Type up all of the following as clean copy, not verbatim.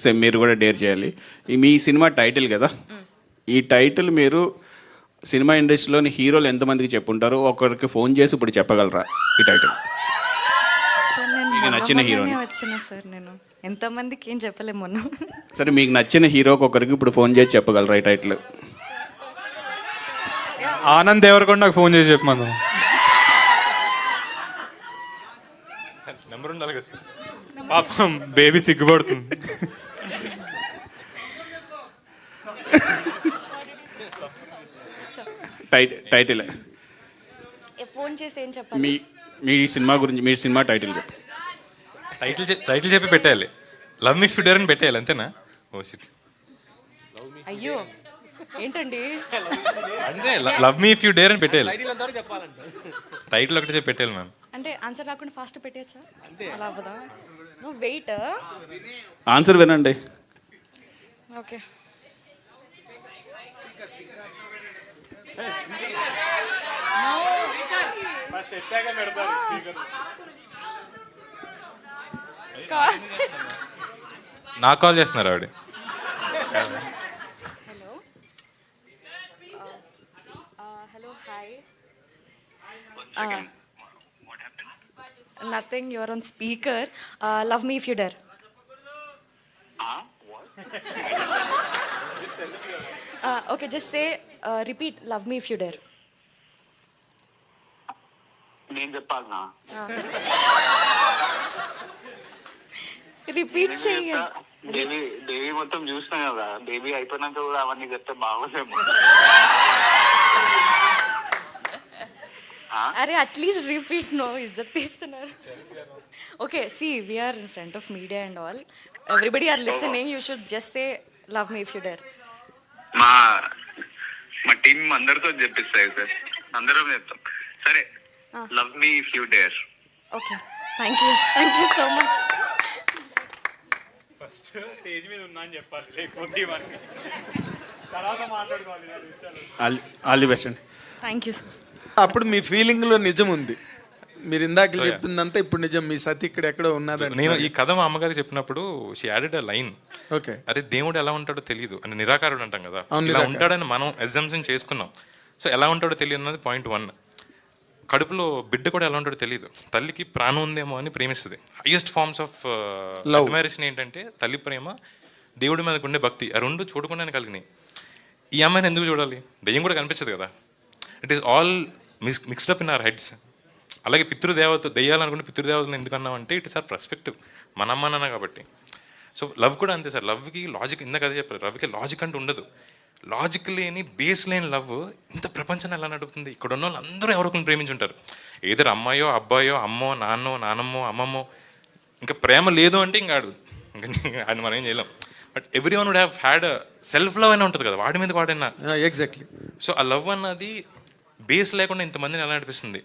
Same మీరు కూడా dare చేయాలి. మీ సినిమా టైటిల్ కదా, ఈ టైటిల్ మీరు సినిమా ఇండస్ట్రీలోని హీరోలు ఎంతమందికి చెప్పుంటారు, ఒకరికి ఫోన్ చేసి ఇప్పుడు చెప్పగలరా ఈ టైటిల్? సార్ నేను మీకు నచ్చిన హీరోని వచ్చిన సార్ నేను ఎంతమందికి ఏం చెప్పలేము మొన్న. సరే, మీకు నచ్చిన హీరోకి ఒకరికి ఇప్పుడు ఫోన్ చేసి చెప్పగలరా ఈ టైటిల్? ఆనంద్ దేవరకొండకు ఫోన్ చేసి చెప్పమను. నెంబర్ ఉండాలి కదా సార్, పాపం బేబీ సిగ్గుపడుతుంది. టైటిల్ ఫోన్ చేసి ఏం చెప్పాలి? మీ మీ సినిమా గురించి, మీ సినిమా టైటిల్ చెప్పు. టైటిల్ చెప్పి పెట్టేయాలి. లవ్ మీ ఫ్యూడర్ అని పెట్టేయాలి, అంతేనా? Oh shit. అయ్యో ఏంటండి, అంతే, love me if you dare అని పెట్టేయాలి. టైటిల్ ఒకటి చెప్పి పెట్టేయాలి మ్యామ్. అంటే ఆన్సర్ రాకుండా ఫాస్ట్ పెట్టేయచ్చా? అలా అవ్వదా? నువ్వు వెయిట్. ఆన్సర్ వినండి. ఓకే. నాకు కాల్ చేస్తున్నారు ఆవిడ. Hello hello hi. Nothing, your on speaker. Love me if you డర్. Okay, just say repeat love me if you డర్. నేను చెప్పాలనా? రిపీట్ చెయ్యి. బేబీ మొత్తం చూసినా కదా, బేబీ అయిపోయినాక కూడా అవన్నీ చెప్తే బాగోదేమో. అరే అట్లీస్ట్ రిపీట్. నో, ఇజ్జత్ తీస్తున్నారు. Okay, see we're in front of media and all, everybody are listening. You should just say love me if you dare. మా మా టీం అందరితో చెప్పిస్తాయి సార్, అందరం చెప్తాం. సరే, love me if you dare. Okay, thank you so much. First stage మీద ఉన్నా అని చెప్పాలి, లేకపోతే తర్వాత మాట్లాడుకోవాలి. ఆల్ ది బెస్ట్ అండి. Thank you sir. అప్పుడు మీ ఫీలింగ్లో నిజం ఉంది, మీరు ఇందాక చెప్పిందంతా ఇప్పుడు నిజం. మీ సతి ఇక్కడ ఎక్కడో ఉన్నదని. నేను ఈ కథ మా అమ్మగారికి చెప్పినప్పుడు she added a line. Okay, అరే దేవుడు ఎలా ఉంటాడో తెలియదు అని, నిరాకారుడు అంటాం కదా, ఇలా ఉంటాడని మనం అజంప్షన్ చేసుకున్నాం. సో ఎలా ఉంటాడో తెలియదు అన్నది పాయింట్ 1. కడుపులో బిడ్డ కూడా ఎలా ఉంటాడో తెలియదు. తల్లికి ప్రాణం ఉందేమో అని ప్రేమిస్తుంది. హైయెస్ట్ ఫార్మ్స్ ఆఫ్ అడ్మైరేషన్ ఏంటంటే తల్లి ప్రేమ, దేవుడి మీదకు ఉండే భక్తి, ఆ రెండు చూడకుండానే కలిగినాయి. ఈ అమ్మాయిని ఎందుకు చూడాలి? దెయ్యం కూడా కనిపించదు కదా. It is all mixed up in our heads. అలాగే పితృదేవత, దెయ్యాలనుకుంటే పితృదేవతలు ఎందుకు అన్నామంటే ఇట్ ఇస్ ఆర్ పర్స్పెక్టివ్, మన అమ్మ నాన్న కాబట్టి. సో లవ్ కూడా అంతే సార్. లవ్కి లాజిక్, ఇందాక అదే చెప్పారు, లవ్కి లాజిక్ అంటూ ఉండదు. లాజిక్ లేని, బేస్ లేని లవ్ ఇంత ప్రపంచాన్ని ఎలా నడుపుతుంది? ఇక్కడ ఉన్న వాళ్ళు అందరూ ఎవరికొకరిని ప్రేమించుంటారు. ఏదో అమ్మాయో అబ్బాయో, అమ్మో నాన్నో నానమ్మో అమ్మమ్మో. ఇంకా ప్రేమ లేదు అంటే ఇంకా ఆయన మనం ఏం చేయలేం. But everyone would have had self love అయినా ఉంటుంది కదా, వాడి మీద వాడైనా. ఎగ్జాక్ట్లీ. సో ఆ లవ్ అన్నది బేస్ లేకుండా ఇంతమందిని ఎలా నడిపిస్తుంది.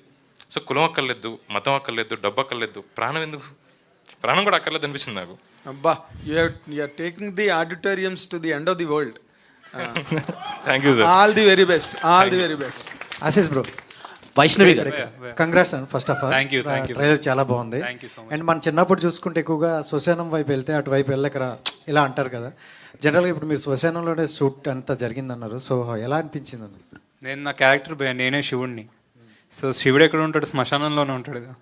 సో కులం అక్కర్లేదు, మతం అక్కర్లేదు, డబ్బు అక్కర్లేదు, ప్రాణం ఎందుకు? ప్రాణం కూడా అక్కర్లేదు అనిపిస్తుంది నాకు. అబ్బా, you are taking the auditoriums to the end of the world. Thank you sir. All the very best, all the very best. Ashish bro, Vaishnavi garu congrats and first of all thank you. Trailer చాలా బాగుంది. And మన చిన్నప్పుడు చూసుకుంటే ఎక్కువగా శ్మశానం వైపు వెళ్తే అటువైపు వెళ్ళకరా ఇలా అంటారు కదా. జనరల్గా ఇప్పుడు మీరు శ్మశానంలోనే షూట్ అంతా జరిగిందన్నారు. సో ఎలా అనిపించింది అన్న? నేను నా క్యారెక్టర్ నేనే శివుడిని. సో శివుడు ఎక్కడ ఉంటాడు? శ్మశానంలోనే ఉంటాడు కదా.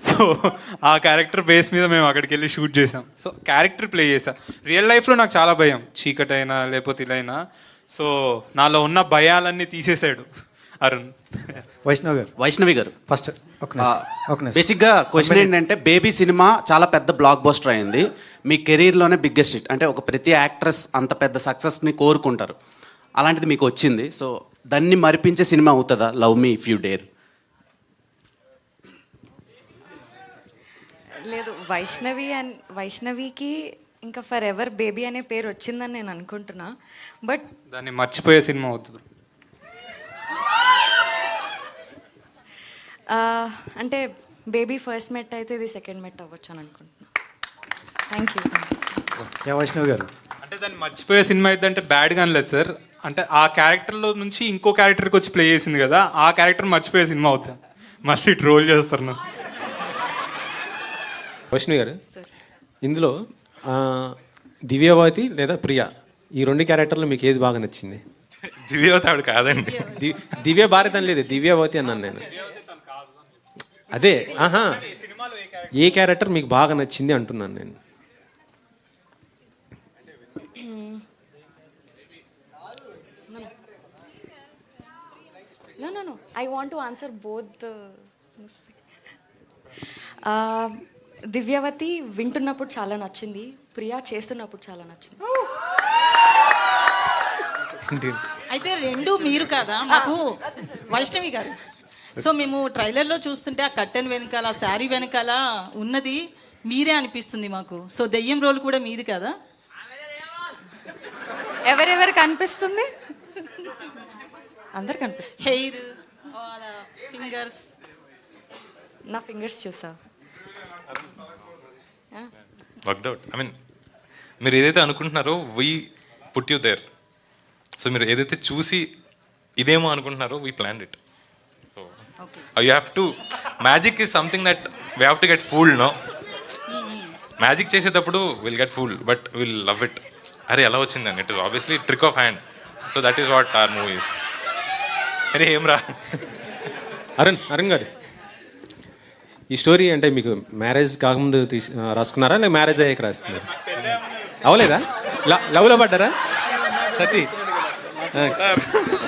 సో ఆ క్యారెక్టర్ బేస్ మీద మేము అక్కడికి వెళ్ళి షూట్ చేసాం. సో క్యారెక్టర్ ప్లే చేసాం. రియల్ లైఫ్లో నాకు చాలా భయం, చీకటైనా లేకపోతే ఇలా అయినా. సో నాలో ఉన్న భయాలన్నీ తీసేశాడు అరుణ్. వైష్ణవి గారు ఫస్ట్ ఒక బేసిక్గా క్వశ్చన్ ఏంటంటే, బేబీ సినిమా చాలా పెద్ద బ్లాక్ బస్టర్ అయింది. మీ కెరీర్లోనే బిగ్గెస్ట్ హిట్. అంటే ఒక ప్రతి యాక్ట్రెస్ అంత పెద్ద సక్సెస్ని కోరుకుంటారు, అలాంటిది మీకు వచ్చింది. సో దాన్ని మరిపించే సినిమా అవుతుందా love me if you dare? లేదు, వైష్ణవికి ఇంకా ఫర్ ఎవర్ బేబీ అనే పేరు వచ్చిందని నేను అనుకుంటున్నా. బట్ దాన్ని మర్చిపోయే సినిమా అవుతుంది. అంటే బేబీ ఫస్ట్ మెట్ అయితే ఇది సెకండ్ మెట్ అవ్వచ్చు అని అనుకుంటున్నా. Thank you. వైష్ణవి గారు, అంటే దాన్ని మర్చిపోయే సినిమా అయితే అంటే బ్యాడ్గా అనలేదు సార్. అంటే ఆ క్యారెక్టర్లో నుంచి ఇంకో క్యారెక్టర్కి వచ్చి ప్లే చేసింది కదా, ఆ క్యారెక్టర్ మర్చిపోయే సినిమా అవుతుంది. మళ్ళీ ట్రోల్ చేస్తారు నాకు. వైష్ణవి గారు, ఇందులో దివ్యవతి లేదా ప్రియా, ఈ 2 క్యారెక్టర్లు మీకు ఏది బాగా నచ్చింది? దివ్యవతి ఆవిడ కాదండి. దివ్య భారత్ అని లేదు, దివ్యవతి అన్నాను నేను. అదే ఏ క్యారెక్టర్ మీకు బాగా నచ్చింది అంటున్నాను నేను. No. I want to answer both the. Divyavathi వింటున్నప్పుడు చాలా నచ్చింది, ప్రియా చేస్తున్నప్పుడు చాలా నచ్చింది. అయితే 2 మీరు కాదా, మాకు వైష్ణవి గారు. సో మేము ట్రైలర్లో చూస్తుంటే ఆ కట్టెన్ వెనకాల, ఆ శారీ వెనకాల ఉన్నది మీరే అనిపిస్తుంది మాకు. సో దెయ్యం రోల్ కూడా మీది కదా? ఎవరెవరికి అనిపిస్తుంది? అందరికి అనిపిస్తుంది. Hair, fingers. నా ఫింగర్స్ చూసా? Worked out. ఐ మీన్ మీరు ఏదైతే అనుకుంటున్నారో we put you there. So మీరు ఏదైతే చూసి ఇదేమో అనుకుంటున్నారో we plan it. So you have to, magic is something that we have to get fooled. No, magic చేసేటప్పుడు will get fooled but will love it. అరే ఎలా వచ్చిందని, it is obviously trick of hand. So that is what are movies. అరే ఏం రా అరుణ్ గారు, ఈ story అంటే మీకు మ్యారేజ్ కాకముందు రాసుకున్నారా, లేదా మ్యారేజ్ అయ్యాక రాసుకున్నారా? అవలేదా? లవ్లో పడ్డారా? సతీ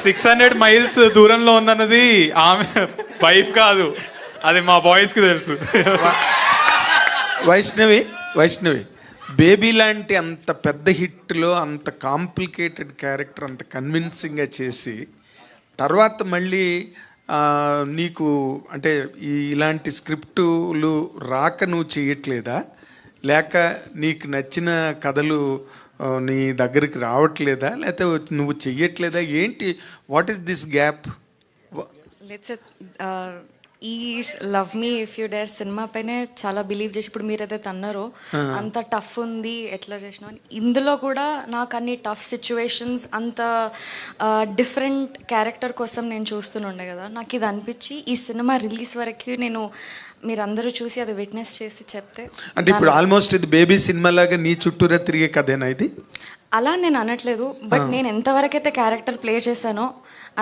600 మైల్స్ దూరంలో ఉందన్నది ఆమె వైఫ్ కాదు, అది మా బాయ్స్కి తెలుసు. వైష్ణవి బేబీ లాంటి అంత పెద్ద హిట్లో అంత కాంప్లికేటెడ్ క్యారెక్టర్ అంత కన్విన్సింగ్గా చేసి తర్వాత మళ్ళీ నీకు అంటే ఇలాంటి స్క్రిప్టులు రాక నువ్వు చేయట్లేదా, లేక నీకు నచ్చిన కథలు నీ దగ్గరికి రావట్లేదా, లేకపోతే నువ్వు చెయ్యట్లేదా, ఏంటి? What is this gap? ఈ love me if you dare cinema పైనే చాలా బిలీవ్ చేసి, ఇప్పుడు మీరు ఏదైతే అన్నారో అంత టఫ్ ఉంది ఎట్లా చేసినా అని, ఇందులో కూడా నాకు అన్ని టఫ్ సిచ్యువేషన్స్, అంత డిఫరెంట్ క్యారెక్టర్ కోసం నేను చూస్తుండే కదా. నాకు ఇది అనిపించి ఈ సినిమా రిలీజ్ వరకు నేను మీరందరూ చూసి అది విట్నెస్ చేసి చెప్తే. అంటే ఇప్పుడు ఆల్మోస్ట్ ఇది బేబీ సినిమా లాగా నీ చుట్టూరా తిరిగే కథేనా ఇది? అలా నేను అనట్లేదు, బట్ నేను ఎంతవరకైతే క్యారెక్టర్ ప్లే చేశానో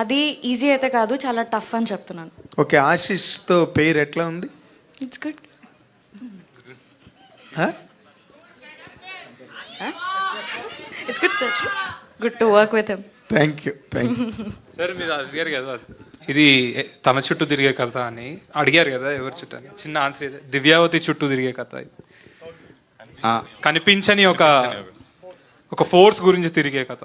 అది ఈజీ అయితే కాదు, చాలా టఫ్ అని చెప్తున్నాను. ఓకే, ఆశిష్తో పేరు ఎట్లా ఉంది? It's good. It's good sir, good to work with him. Thank you. Sir మీరు అడిగారు కదా ఇది తన చుట్టూ తిరిగే కథ అని, అడిగారు కదా ఎవరి చుట్టూ అని. చిన్న ఆన్సర్ ఇది, దివ్యావతి చుట్టూ తిరిగే కథ. కనిపించని ఒక ఫోర్స్ గురించి తిరిగే కథ.